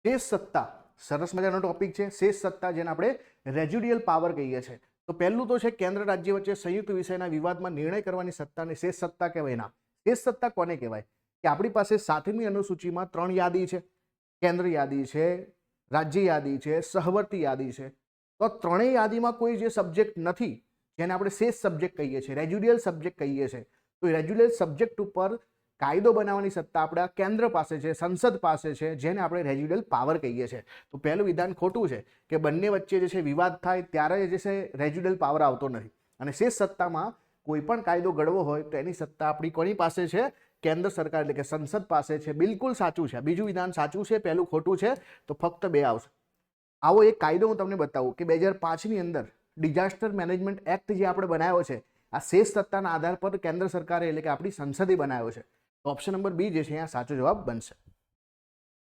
શેષ સત્તા સરસ મજાનો ટોપિક છે. શેષ સત્તા જેને આપણે રેઝિડ્યુઅલ પાવર કહીએ છીએ. તો પહેલું તો છે કેન્દ્ર રાજ્ય વચ્ચે સંયુક્ત વિષયના વિવાદમાં નિર્ણય કરવાની સત્તાને શેષ સત્તા કહેવાય. ના, શેષ સત્તા કોને કહેવાય કે આપણી પાસે 7મી અનુસૂચિમાં 3 યાદી છે. કેન્દ્ર યાદી છે, રાજ્ય યાદી છે, સહવર્તી યાદી છે. તો ત્રણેય યાદીમાં કોઈ જે સબ્જેક્ટ નથી જેને આપણે શેષ સબ્જેક્ટ કહીએ છીએ, રેઝિડ્યુઅલ સબ્જેક્ટ કહીએ છીએ, તો રેઝિડ્યુઅલ સબ્જેક્ટ ઉપર કાયદો બનાવવાની સત્તા આપણા કેન્દ્ર પાસે છે, સંસદ પાસે છે, જેને આપણે રેઝિડ્યુઅલ પાવર કહીએ છીએ. તો પહેલું વિધાન ખોટું છે કે બંને વચ્ચે જે છે વિવાદ થાય ત્યારે જે છે રેઝિડ્યુઅલ પાવર આવતો નથી. અને શેષ સત્તામાં કોઈ પણ કાયદો ઘડવો હોય તો એની સત્તા આપણી કોની પાસે છે? કેન્દ્ર સરકાર એટલે કે સંસદ પાસે છે. બિલકુલ સાચું છે. બીજું વિધાન સાચું છે, પહેલું ખોટું છે. તો ફક્ત 2 આવશે. આવો એક કાયદો હું તમને બતાવું કે 2005ની અંદર ડિઝાસ્ટર મેનેજમેન્ટ એક્ટ જે આપણે બનાવ્યો છે, આ શેષ સત્તાના આધાર પર કેન્દ્ર સરકારે એટલે કે આપણી સંસદે બનાવ્યો છે. તો ઓપ્શન નંબર બી જે છે અહીંયા સાચો જવાબ બનશે.